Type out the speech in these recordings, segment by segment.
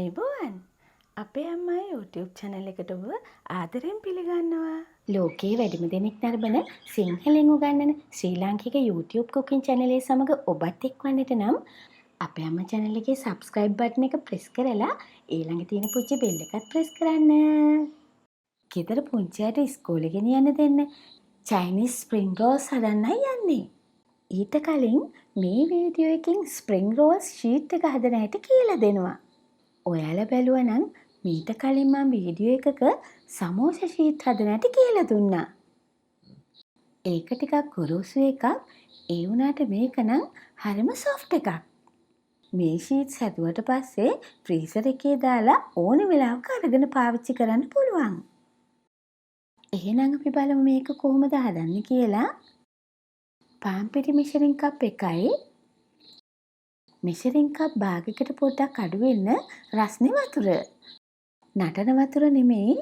ආයුබෝවන් අපේ අම්මා YouTube channel එකට ඔබ ආදරෙන් පිළිගන්නවා. ලෝකයේ වැඩිම දෙනෙක් නරඹන සිංහලෙන් උගන්වන ශ්‍රී ලාංකික YouTube cooking channel එක සමග ඔබත් එක්වන්නට නම් අපේ අම්මා channel එකේ subscribe button එක press කරලා ඊළඟ තියෙන පුංචි bell එකත් press කරන්න. ගෙදර පුංචි අයට ඉස්කෝලේ ගෙනියන්න දෙන්න Chinese spring rolls හදන්නයි යන්නේ. ඊට කලින් මේ වීඩියෝ එකෙන් spring rolls sheet එක හදන හැටි කියලා දෙනවා. ඔයාලා බැලුවා නම් මීට කලින් මම වීඩියෝ එකක සමෝසා ෂීට් හදන හැටි කියලා දුන්නා. ඒක ටිකක් ගොරෝසු එකක්. ඒ වුණාට මේක නම් හරිම සොෆ්ට් එකක්. මේ ෂීට්ස් හැදුවට පස්සේ ෆ්‍රීසර් එකේ දාලා ඕන වෙලාවක අරගෙන පාවිච්චි කරන්න පුළුවන්. එහෙනම් අපි බලමු මේක කොහොමද හදන්නේ කියලා. පාන් පිටි මෙෂරින් කප් එකයි මෙෂරින් කප් භාගයකට පොඩ්ඩක් අඩු වෙන්න රස්නේ වතුර. නටන වතුර නෙමෙයි.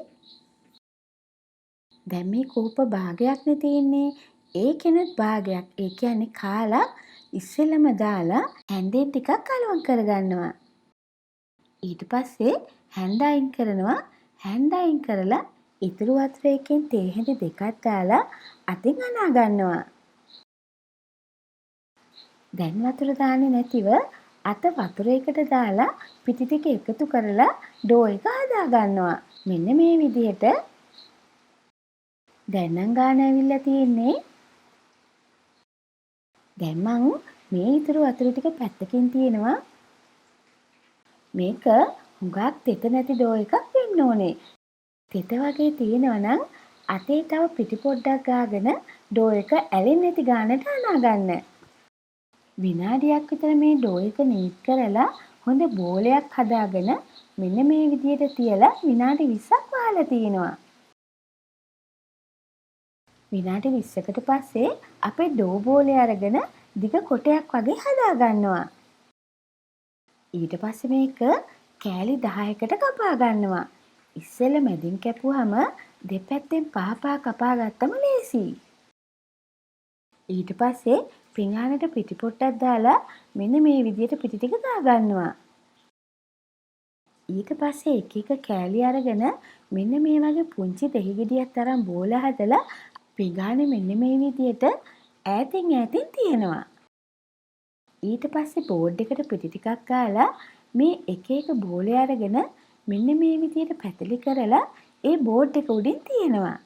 දැන් මේ කෝප භාගයක් නේ තියෙන්නේ. ඒකෙනුත් භාගයක්. ඒ කියන්නේ කාලා ඉස්සෙල්ලම දාලා හැන්දෙන් ටිකක් කලවම් කරගන්නවා. ඊට පස්සේ හැන්ද අයින් කරනවා. හැන්ද අයින් කරලා ඉතුරු වතුර එකෙන් තේ හැඳි දෙකක් දාලා අතින් අනා ගන්නවා. දැන් වතුර දාන්නේ නැතිව අත වතුර එකට දාලා පිටි ටික එකතු කරලා ඩෝ එක හදා ගන්නවා. මෙන්න මේ විදිහට. දැන් නම් ගාන ඇවිල්ලා තියෙන්නේ. දැන් මං මේ ඉතුරු වතුර ටික පැත්තකින් තියෙනවා. මේක හුඟක් තෙත නැති ඩෝ එකක් වෙන්න ඕනේ. තෙත වගේ තියෙනවා නම් අතේ තව පිටි පොඩ්ඩක් ගාගෙන ඩෝ එක ඇලෙන්නේ නැති ගානට අනා ගන්න. විනාඩියක් විතර මේ ඩෝ එක නීට් කරලා හොඳ බෝලයක් හදාගෙන මෙන්න මේ විදිහට තියලා විනාඩි 20ක් වහලා තිනවා. විනාඩි 20කට පස්සේ අපේ ඩෝ බෝලේ අරගෙන දිග කොටයක් වගේ හදා ගන්නවා. ඊට පස්සේ මේක කෑලි 10කට කපා ගන්නවා. ඉස්සෙල්ල මැදින් කැපුවාම දෙපැත්තෙන් පහ කපා ගත්තම ලේසියි. ඊට පස්සේ පිඟානට පිටි පොට්ටක් දාලා මෙන්න මේ විදිහට පිටි ටික දා ගන්නවා. ඊට පස්සේ එක එක කෑලි අරගෙන මෙන්න මේ වගේ පුංචි දෙහි ගෙඩියක් තරම් බෝල හදලා පිඟානේ මෙන්න මේ විදිහට ඈතින් තියනවා. ඊට පස්සේ බෝඩ් එකට පිටි ටිකක් ගාලා මේ එක එක බෝලේ අරගෙන මෙන්න මේ විදිහට පැතලි කරලා ඒ බෝඩ් එක උඩින් තියනවා.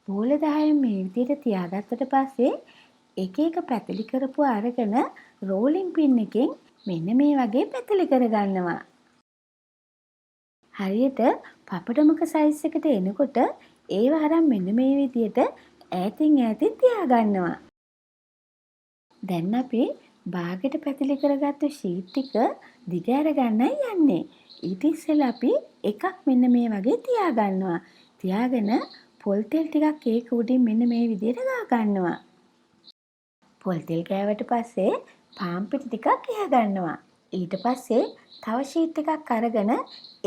බෝල 10 මේ විදිහට තියාගත්තට පස්සේ එක එක පැතලි කරපු අරගෙන රෝලින් පින් එකෙන් මෙන්න මේ වගේ පැතලි කරගන්නවා. හරියට පපඩමක සයිස් එකට එනකොට ඒව අරන් මෙන්න මේ විදිහට ඈතින් තියාගන්නවා. දැන් අපි භාගයට පැතලි කරගත්තු ෂීට් ටික දිග අරගන්නයි යන්නේ. ඊට ඉස්සෙල්ලා අපි එකක් මෙන්න මේ වගේ තියාගන්නවා. තියාගෙන පොල් තෙල් ටිකක් ඒක උඩින් මෙන්න මේ විදිහට ගන්නවා. පොල් තෙල් ගෑවට පස්සේ පාන් පිටි ටිකක් ගන්නවා. ඊට පස්සේ තව ෂීට් එකක් අරගෙන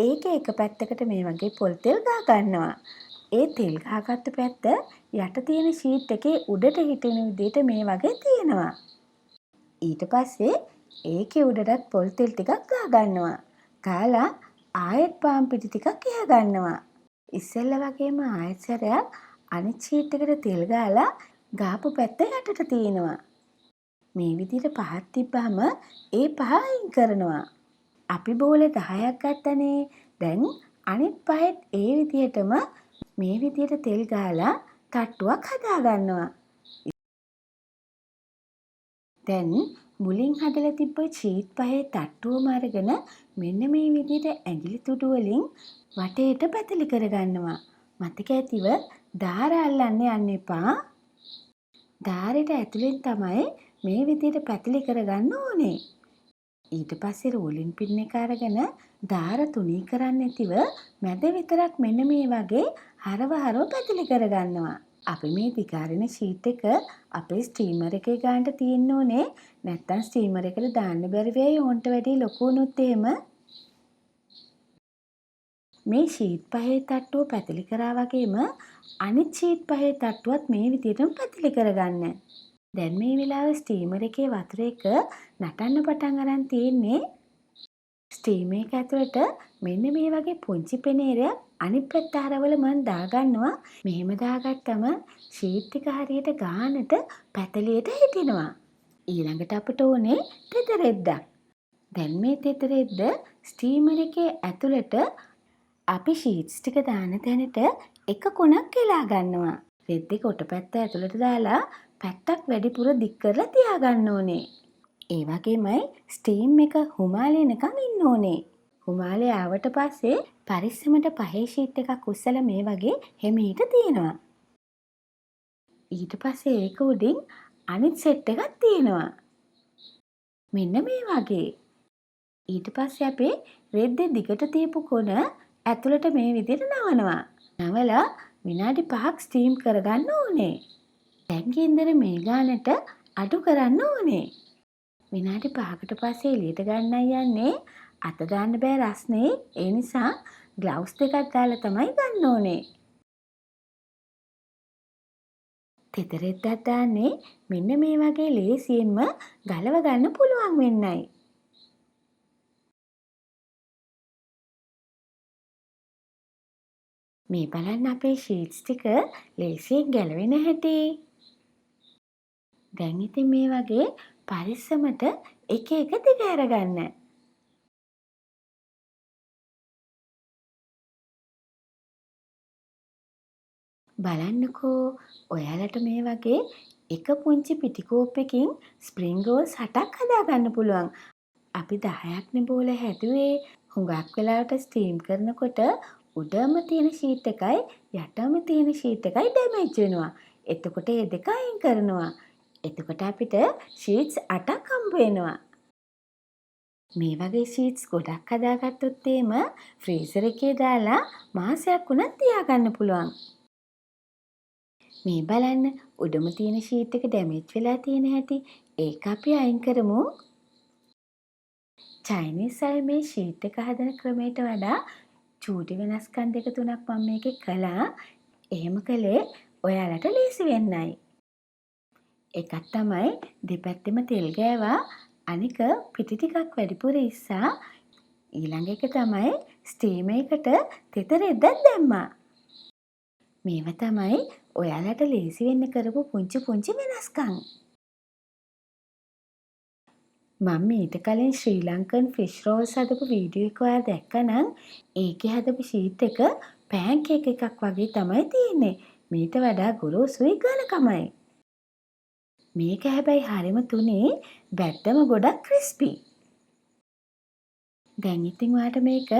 ඒක එක පැත්තකට මේ වගේ පොල් තෙල් ගන්නවා. ඒ තෙල් ගහගත්තු පැත්ත යට තියෙන ෂීට් එකේ උඩට හිටින විදිහට මේ වගේ තියෙනවා. ඊට පස්සේ ඒකේ උඩටත් පොල් තෙල් ටිකක් ගන්නවා. ගාලා ආයෙත් පාන් පිටි ටිකක් ගන්නවා. ඉස්සෙල්ල වගේම ආයෙත් සැරයක් අනිත් ෂීට් එකට තෙල් ගාලා ගාපු පැත්ත යටට තියෙනවා. මේ විදිහට පහක් තිබ්බහම ඒ පහ අයින් කරනවා. අපි බෝලේ 10ක් ගත්තනේ. දැන් අනිත් පහෙත් ඒ විදිහටම මේ විදිහට තෙල් ගාලා තට්ටුවක් හදා ගන්නවා. දැන් මුලින් හදලා තිබ්බ ෂීට් පහේ තට්ටුවම අරගෙන මෙන්න මේ විදිහට ඇඟිලි තුඩු වලින් වටේට පැතලි කරගන්නවා. මතක ඇතිව දාර අල්ලන්න යන්න එපා. දාරෙට ඇතුලෙන් තමයි මේ විදිහට පැතලි කරගන්න ඕනේ. ඊට පස්සේ රෝලින් පින් එක අරගෙන දාර තුනී කරන්න නැතිව මැද විතරක් මෙන්න මේ වගේ හරව පැතලි කරගන්නවා. අපි මේ දිගාරින ෂීට් එක අපේ ස්ටීමර් එකේ ගානට තියෙන්න ඕනේ. නැත්තම් ස්ටීමර් එකට දාන්න බැරි වෙයි ඕන්ට වැඩි ලොකු වුණොත් එහෙම. මේ ෂීට් පහේ තට්ටුව පැතලි කරා වගේම අනිත් ෂීට් පහේ තට්ටුවත් මේ විදිහටම පැතලි කරගන්න. දැන් මේ වෙලාවේ ස්ටීමර් එකේ වතුර එක නටන්න පටන් අරන් තියෙන්නේ. ස්ටීම් එක ඇතුළට මෙන්න මේ වගේ පුංචි පෙනේරයක් අනිත් පැත්ත හරවල මම දාගන්නවා. මෙහෙම දාගත්තම ෂීට් එක හරියට ගානට පැතලියට හිටිනවා. ඊළඟට අපිට ඕනේ තෙත රෙද්දක්. දැන් මේ තෙත රෙද්ද ස්ටීමර් එකේ ඇතුළට අපි ෂීට්ස් ටික දාන තැනට එක කොනක් එලා ගන්නවා. රෙද්දේ කොට පැත්ත ඇතුළට දාලා පැත්තක් වැඩිපුර දික් කරලා තියාගන්න ඕනේ. ඒ වගේමයි ස්ටීම් එක හුමාලෙනකන් ඉන්න ඕනේ. හුමාලේ ආවට පස්සේ පරිස්සමට පහේ ෂීට් එකක් උස්සලා මේ වගේ හෙමීට තියෙනවා. ඊට පස්සේ ඒක උඩින් අනිත් සෙට් එකක් තියෙනවා. මෙන්න මේ වගේ. ඊට පස්සේ අපි රෙද්දේ දිගට තියපු කොන ඇතුළට මේ විදිහට නවනවා. නවලා විනාඩි 5ක් ස්ටීම් කරගන්න ඕනේ. දැන් ගින්දර මේ ගානට අඩු කරන්න ඕනේ. විනාඩි 5කට පස්සේ එළියට ගන්නයි යන්නේ. අත දාන්න බෑ රස්නේ. ඒ නිසා ග්ලව්ස් දෙකක් දාලා තමයි ගන්න ඕනේ. තෙත රෙද්දක් දාන්නේ මෙන්න මේ වගේ ලේසියෙන්ම ගලව ගන්න පුළුවන් වෙන්නයි. මේ බලන්න අපේ ෂීට්ස් ටික ලේසියෙන් ගැලවෙන හැටි. දැන් ඉතින් මේ වගේ පරිස්සමට එක එක දිග අරගන්න. බලන්නකෝ ඔයාලට මේ වගේ එක පුංචි පිටිකෝප්පකින් ස්ප්‍රින්ග් රෝල්ස් 8ක් හදාගන්න පුළුවන්. අපි 10ක් නේ බෝල හැදුවේ. හුඟක් වෙලාවට ස්ටීම් කරනකොට උඩම තියෙන ෂීට් එකයි යටම තියෙන ෂීට් එකයි ඩැමේජ් වෙනවා. එතකොට ඒ දෙක අයින් කරනවා. එතකොට අපිට ෂීට්ස් 8ක් හම්බ වෙනවා. මේ වගේ ෂීට්ස් ගොඩක් හදාගත්තොත් එහෙම ෆ්‍රීසර් එකේ දාලා මාසයක් උනත් තියාගන්න පුළුවන්. මේ බලන්න උඩම තියෙන ෂීට් එක ඩැමේජ් වෙලා තියෙන හැටි. ඒක අපි අයින් කරමු. චයිනීස් අය මේ ෂීට් එක හදන ක්‍රමයට වඩා චූටි වෙනස්කම් දෙක තුනක් මම මේකේ කළා. එහෙම කළේ ඔයාලට ලේසි වෙන්නයි. එකක් තමයි දෙපැත්තෙම තෙල් ගෑවා. අනික පිටි ටිකක් වැඩිපුර ඉස්සා. ඊළඟ එක තමයි ස්ටීම් එකකට තෙත රෙද්දක් දැම්මා. මේව තමයි ඔයාලට ලේසි වෙන්න කරපු පුංචි පුංචි වෙනස්කම්. මම ඊට කලින් ශ්‍රී ලංකන් ෆිෂ් රෝල්ස් හදපු වීඩියෝ එක ඔයා දැක්කනම් ඒකේ හදපු ෂීට් එක පෑන් කේක් එකක් වගේ තමයි තියෙන්නේ. මීට වඩා ගොරෝසුයි ඝනකමයි. මේක හැබැයි හරිම තුනේ බැද්දම ගොඩක් ක්‍රිස්පි. දැන් ඉතින් ඔයාට මේක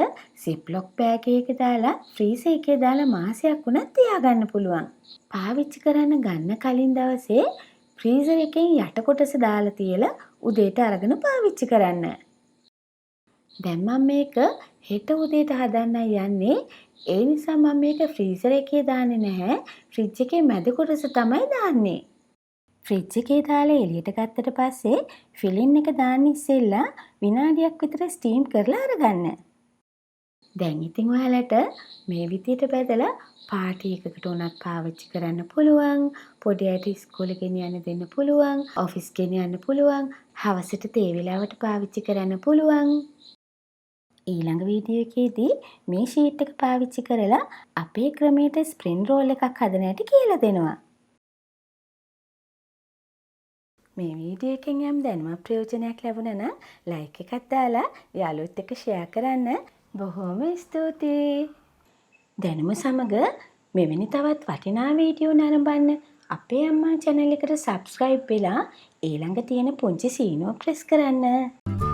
සිප්ලොක් බෑග් එකක දාලා ෆ්‍රීසර් එකේ දාලා මාසයක් උනත් තියාගන්න පුළුවන්. පාවිච්චි කරන්න ගන්න කලින් දවසේ ෆ්‍රීසර් එකෙන් යට කොටස දාලා තියලා උදේට අරගෙන පාවිච්චි කරන්න. දැන් මම මේක හෙට උදේට හදන්නයි යන්නේ. ඒ නිසා මම මේක ෆ්‍රීසර් එකේ දාන්නේ නැහැ. ෆ්‍රිජ් එකේ මැද කොටස තමයි දාන්නේ. ෆ්‍රිජ් එකේ දාලා එළියට ගත්තට පස්සේ ෆිලින් එක දාන්න ඉස්සෙල්ලා විනාඩියක් විතර ස්ටීම් කරලා අරගන්න. දැන් ඉතින් ඔයාලට මේ විදියට බෙදලා පාටි එකකට උනත් පාවිච්චි කරන්න පුළුවන්. පොඩි අයට ඉස්කෝලේ ගෙනියන්න දෙන්න පුළුවන්. ඔෆිස් ගෙනියන්න පුළුවන්. හවසට තේ වේලාවට පාවිච්චි කරන්න පුළුවන්. ඊළඟ වීඩියෝ එකේදී මේ ෂීට් එක පාවිච්චි කරලා අපේ ක්‍රමයට ස්ප්‍රින් රෝල් එකක් හදන හැටි කියලා දෙනවා. මේ වීඩියෝ එකෙන් යම් දැනුමක් ප්‍රයෝජනයක් ලැබුණා නම් ලයික් එකක් දාලා යාළුවොත් එක්ක ෂෙයා කරන්න. බොහොම ස්තුතියි. දැනුම සමග මෙවැනි තවත් වටිනා වීඩියෝ නරඹන්න අපේ අම්මා channel එකට subscribe වෙලා ඊළඟ තියෙන පුංචි සීනුව press කරන්න.